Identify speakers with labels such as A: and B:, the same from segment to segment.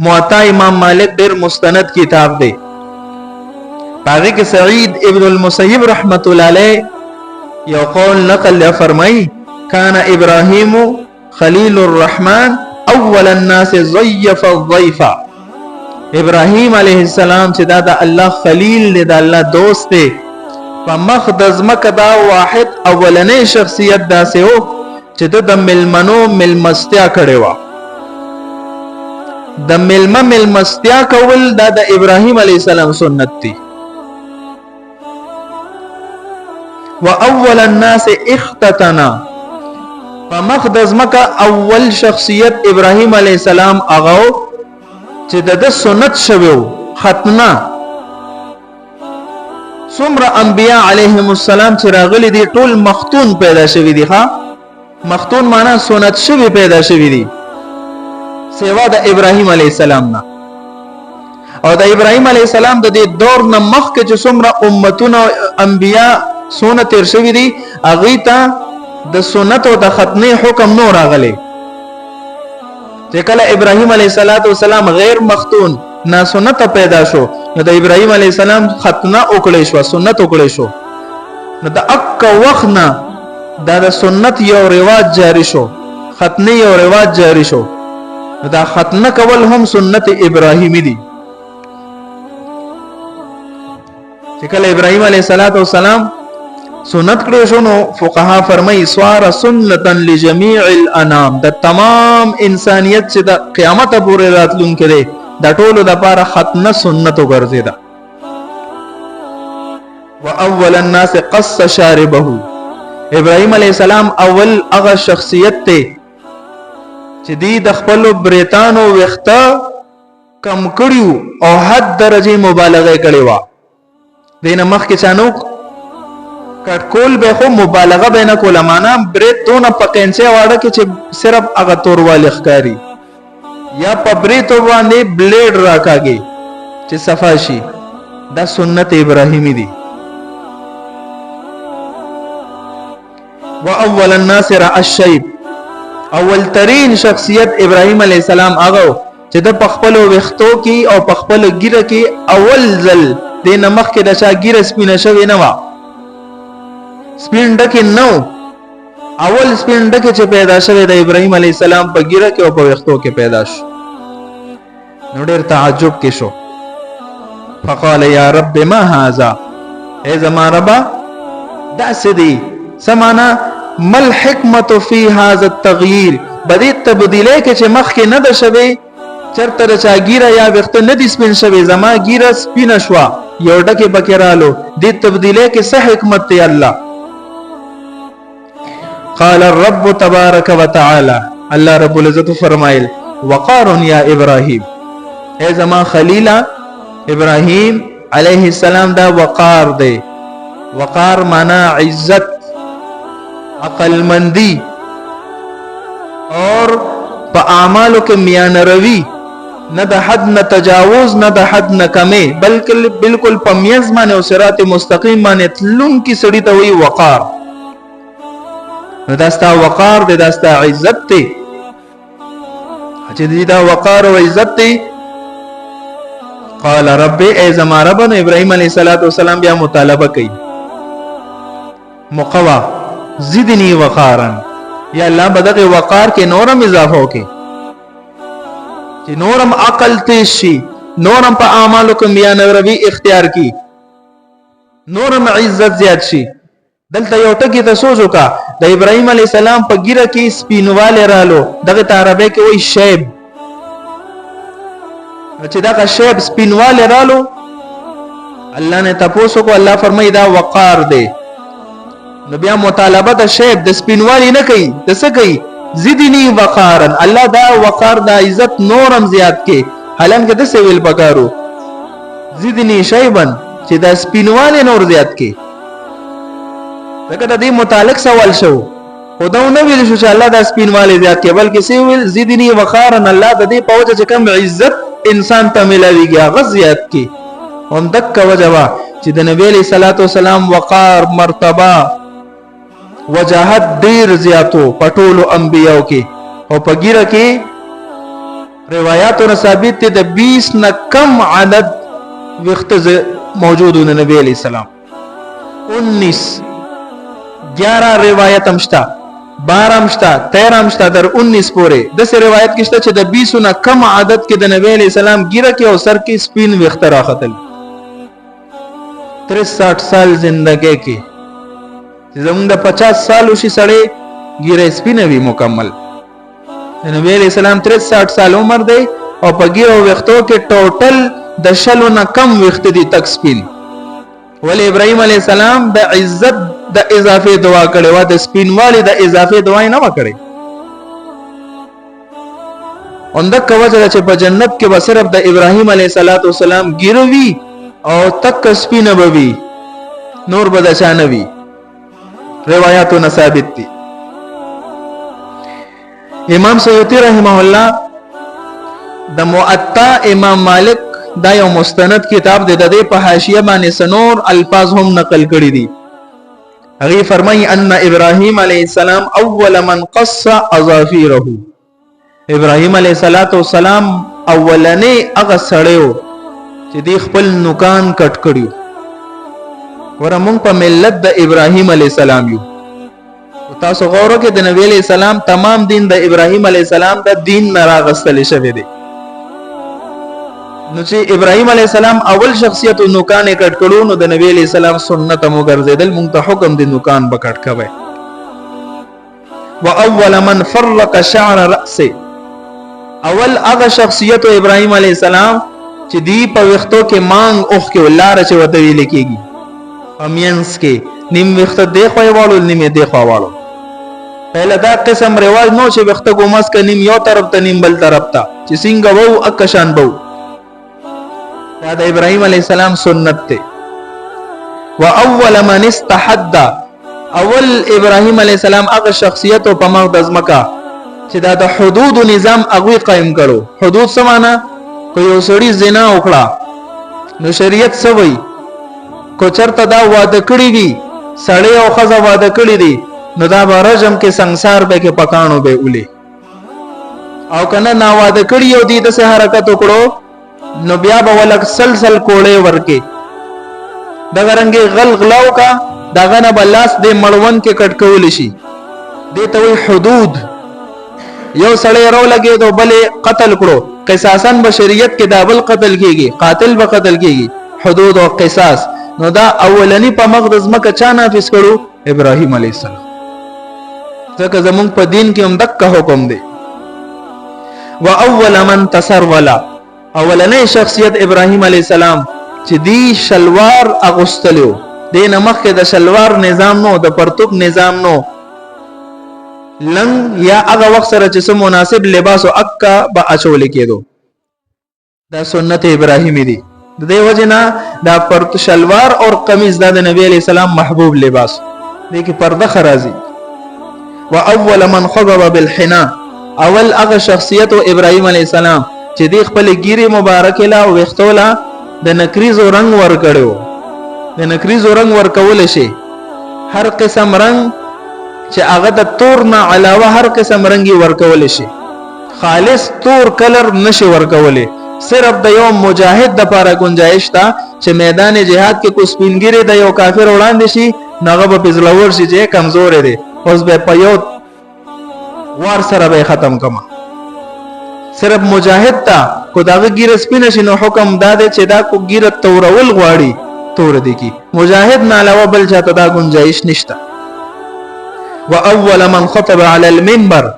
A: موطا امام مالک ډیر مستند کتاب دی. پاغه کې سعید ابن المسیب رحمت الله علیه یو قول نقل فرمای کان ابراهیم خلیل الرحمن اول الناس ضيف الضيف. ابراهیم علیه السلام چې دا د الله خلیل دی، د الله دوست دی، په مخ د ځمکه دا واحد اولنې شخصیت داسې و چې د ملمنو ملمستیا کړې وه. د ملمستیا کول دا د ابراهیم علیه السلام سنت دی. واول الناس اختتنا، په مخ د ځمکه اول شخصیت ابراهیم علیه السلام هغه چې د سنت شوی ختمه. څومره انبیاء علیهم السلام چې راغلي دي ټول مختون پیدا شوی دي. ها مختون معنا سنت شوی پیدا شوی دي سیوا د ابراهیم علیه السلام نه. او د ابراهیم علیه السلام د دې دور نه مخکې چې څومره امتونه انبیاء سونه تیر شوی دي هغه ته د سنت او د ختمه حکم نور راغلی. چې کله ابراهیم علیه السلام غیر مختون نا سنت پیدا شو نو د ابراهیم علیه السلام ختنه وکړې شو، سنت وکړې شو. نو د اک وخت نه د سنت یو رواج جاری شو، ختنه یو رواج جاری شو. نو دا ختنه کول هم سنت ابراهیمی دي. چې کله ابراهیم علیه السلام سنت کړو شو نو فقها فرمایي سوار سنتا لجميع الانام، د تمام انسانیت چې د قیامت پورې راتلونکي دی د ټولو د لپاره ختنه سنت وګرځیدا. واول الناس قص شاربه، ابراهیم علیه السلام اول هغه شخصیت ته چې دی د خپل بریتانو وخته کم کړیو او حد درجه مبالغه کړې و. دینه مخ کې چانو کټکول به خو مبالغه به نه کوله، معنا برید دونه پکینچه واړه کې چې صرف هغه توروالی ښکاری یا په بریتو باندې بلیډ راکاږي چې صفاشي. دا سنت ابراهیمی دی. واول الناس را الشیب، اول ترین شخصیت ابراهیم علیه السلام هغه چې د پخپل وختو کې او پخپل ګیره کې اول ځل د نمخ کې د چا ګیره سپینه شوی نه و، سپین ډکه نو. اول سپین ډکه چې پیدا شوی د ابراهیم علیه السلام په ګیره کې او په وختو کې پیدا شو. نو ډېر تعجب کې شو. فقال یا رب ما هذا، اے زما ربا دا سدي سمانا مل حکمت فی هذا التغییر، بدی تبدیله کې چې مخ کې نه د شوی چرته چا ګیره یا وخت نه دي سپین شوی، زما ګیره سپینه شوا یو ډکه بکرالو. دې تبدیله کې څه حکمت دی الله؟ قال الرب تبارك وتعالى، الله رب العزت فرمایل وقار یا ابراهیم، اے زما خلیلا ابراهیم علیہ السلام دا وقار دی. وقار معنا عزت، عقل مندی اور په اعمالو کې میان روی، نه د حد نه تجاوز نه د حد نه کمې، بلکې بالکل په میز باندې او صراط مستقیم باندې تلون کی سړی ته وی وقار. نو داستا وقار دی، داستا عزت دی. چې دا وقار او عزت دی. قال رب، ای زما رب. نو ابراهیم علیه السلام بیا مطالبه کوي مقوا زدنی وقارا، یا الله بدغه وقار کې نورم اضافه وکي چې نورم عقل تیز شي، نورم په اعمالو کې میان روی اختیار کی، نورم عزت زیات شي. دلته یو ټکی ته سوچ وکا د ابراهیم علیه السلام په ګیره کې سپینواله رالو، دغه عربی کې وایي شیب. چې دا شیب سپینواله رالو الله نه تاسو کو، الله فرمایي دا وقار دی. نو بیا مطالبه د شیب د سپینوالی نه کوي، د څه کوي؟ زدنی وقارا، الله دا وقار دا عزت نورم زیات کې. حالانکه د څه ویل پکارو؟ زدنی شیبا، چې دا سپینوالی نور زیات کې. دغه د دې متعلق سوال شو، خدا نو ویل شو چې الله دا سپینوالی زیات کې، بلکې څه ویل؟ زدنی وقارا، الله د دې په وجه چې کوم عزت انسان ته ملاويږي هغه زیات کې. هم دک وجوا چې د نبی علیہ الصلوۃ والسلام وقار مرتبه وجاهت ډیر زیاتو پټولو انبیاو کې، او په ګیره کې روایاتو نه ثابت دي د 20 نه کم عدد وخت موجود د نبی علیہ السلام 19 11 روایت امشتا 12 امشتا 13 امشتا در 19 پورې د سه روایت کېشته چې د 20 نه کم عدد کې د نبی علیہ السلام ګیره کې او سر کې سپین وخت راختل 63 سال زندګۍ کې زموږ د 50 سال وشي سړی ګیره سپینه وی مکمل نبی علیہ السلام 63 سال عمر دی او په ګیره وختو کې ټوټل د شلو نه کم وخت دي تک سپین ولی ابراهيم عليه السلام د عزت د اضافه دعا کړي و د سپینوالي د اضافه دعا نه وکړي اندک وجه چې په جنت کې به صرف د ابراهيم عليه السلام ګیروي او تک سپینه بوي نور بدچانوي روایتونه ثابت دي امام سیوطی رحمه الله د موطا امام مالک دا یو مستند کتاب دی د دې په حاشیه باندې سنور الفاظ هم نقل کړی دي هغه فرمایي ان ابراهيم عليه السلام اول من قص اظافيره ابراهيم عليه السلام اولنې هغه سړیو چې دی خپل نوکان کټ کړیو ورمون په ملت د ابراهيم عليه السلام یو تاسو غوړو کې د نبی عليه السلام تمام دین د ابراهيم عليه السلام د دین نه راغستل شوی دی نو چې ابراهيم عليه السلام اول شخصیت نوکان کټ کړو نو د نبی عليه السلام سنت مو ګرځیدل مونږ ته حکم دي نوکان بکټ کوي واول من فرق شعر راسه اول هغه شخصیت ابراهيم عليه السلام چې دی په وختو کې مانګ اوخ کې ولاره چې وته ویل کېږي امینس کې نیم وخت دی خو والو نیم دی خو والو پہله دا قسم رواج نو چې وخت ګومس ک نیم یو طرف ته نیم بل طرف ته چې څنګه وو اکشان بو دا د ابراهيم عليه السلام سنت ته واول من استحد اول ابراهيم عليه السلام هغه شخصیت په مقدس مکه چې دا د حدود نظام هغه قائم کړو حدود څه معنی کو یو سړی زنا وکړه نو شریعت څه وایي کو چرته دا واده کړی دي سړی او خزه واده کړی دي نو دا برجم کې ਸੰسار به کې پکانو به ولي او کنه نا واده کړی یو دي د سه حرکت وکړو نو بیا به ولک سلسل کوړې ورکه دا رنګي غلغلاو کا دا غنه بلاس د مړون کې کټکول شي د ته وی حدود یو سړی رو لګي دو بلې قتل کړو قصاصن بشریت کې دا بل قتل کیږي قاتل به قتل کیږي حدود او قصاص نو دا اولنی په مقدس مکه چا نافذ کړو ابراهيم عليه السلام ځکه زمونږ په دین کې هم دغه حکم دی واول من تسرولا اولنې شخصیت ابراهيم عليه السلام چې دی شلوار اغوستلو دین مخکې د شلوار نظام نو د پرتوب نظام نو لنګ یا هغه وخت سره چې مناسب لباس او اکا با اچول کېدو دا سنت ابراهيمي دي د دې وجنا دا پرت شلوار او قمیص د نبی عليه السلام محبوب لباس دي کې پرده خرازي واول من خضب بالحنا اول هغه شخصیت او ابراهيم عليه السلام چې دی خپل ګيري مبارک لا او وختولا د نکریزو رنگ ور کړو د نکریزو رنگ ور کول شي هر قسم رنگ چې هغه د تور نه علاوه هر قسم رنگي ور کول شي خالص تور کلر نشي ور کوله صرف د یو مجاهد د لپاره گنجائش تا چې میدان جهاد کې کو سپینګری د یو کافر وړاندې شي نغه په پزلور شي چې کمزور دی اوس به پيوت وار سره به ختم کما صرف مجاهد تا کو داغه ګیر سپینه شنو حکم داده چې دا کو ګیر تورول غواړي تور دی کی مجاهد نه علاوه بل چاته دا گنجائش نشته واول من خطب على المنبر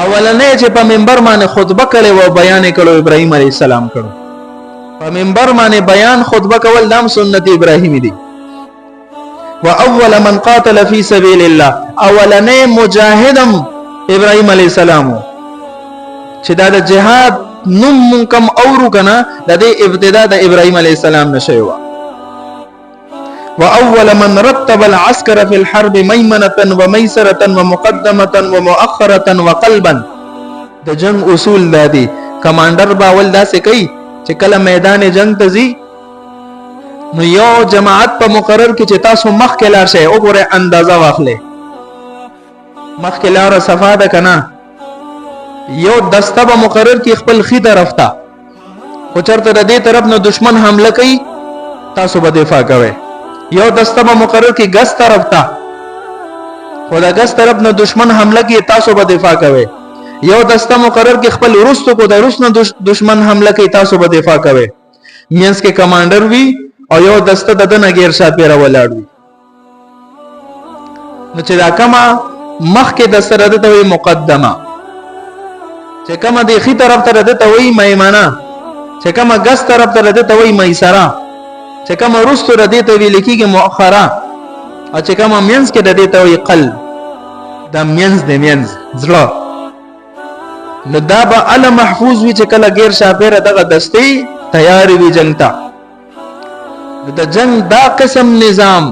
A: اولنې چې په منبر باندې خطبه کړي او بیان کړي ابراهيم عليه السلام کړو په منبر باندې بیان خطبه کول دام سنت ابراهيمي دي واول من قاتل في سبيل الله اولنې مجاهدم ابراهيم عليه السلام چې دا د جهاد نوم کم اورو کنه د دې ابتدا د ابراهيم عليه السلام نشوي واول من رتب العسكر في الحرب ميمنه وميسره ومقدمه ومؤخره وقلبا د جنگ اصول دادي کمانډر باول داسې کوي چې کله میدان جنگ ته ځي نو یو جماعت په مقرر کې چې تاسو مخ کې لار شئ او ګوره اندازه واخلې مخ کې لار صفاده کنا یو دسته به مقرر کی خپل خي طرف ته، خو چرته د دې طرف نه دشمن حمله کوي تاسو به دفاع کوئ. یو دسته به مقرر کی ګس طرف ته، خو د ګس طرف نه دشمن حمله کوي تاسو به دفاع کوئ. یو دسته مقرر کی خپل ورستو کو د روس نه دشمن حمله کوي تاسو به دفاع کوئ. مینس کې کمانډر وی او یو دسته د دنه غیر شا پیرا ولاړ وي. نو چې دا کما مخ کې د سره د توي مقدمه، چې کما د خي طرف ته د توي مېمنه، چې کما ګس طرف ته د توي مېسره، چې کما رستو د دې توي لیکيږي مؤخره، او چې کما مینس کې د دې توي قلب، دا مینس د مینس زړه. نو دا به ال محفوظ وي چې کله غیر شا پیرا دغه دستي تیار وي جنگ ته. د جنگ دا قسم نظام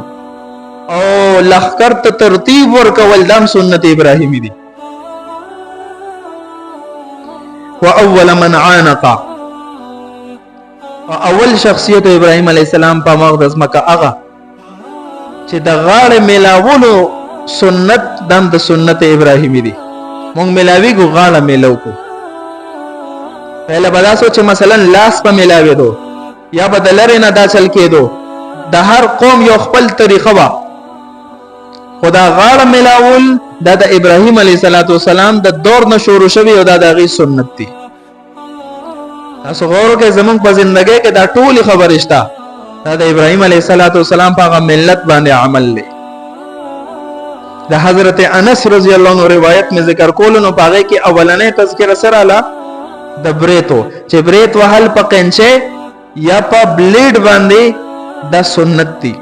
A: او لخر ته ترتیب ورکول دام سنت ابراهیمی دی. و اول من عانق، اول شخصیت ابراهیم علیہ السلام په مقدس مکه هغه چې د غاړه ملاولو سنت دام د سنت ابراهیمی دی. مونږ ملاوی کو غاړه ملاو کو، پہله بدا سوچ مثلا لاس په ملاوي دو یا بدلره نه دا چل کېدو. د هر قوم یو خپل طریقه وا، خدا غاړه ملاول دا د ابراهیم علیه السلام د دور نه شروع شوی او دا د غي سنت دی. تاسو غوړو کې زمونږ په ژوندۍ کې دا ټول خبره شته، دا د ابراهیم علیه السلام په ملت باندې عمل لري. د حضرت انس رضی الله عنه روایت میں ذکر کول نو پاغه کې اولنې تذکرہ سره اله د بریتو، چې بریت وهل په قنچه یا په بلیډ باندې دا سنت دی.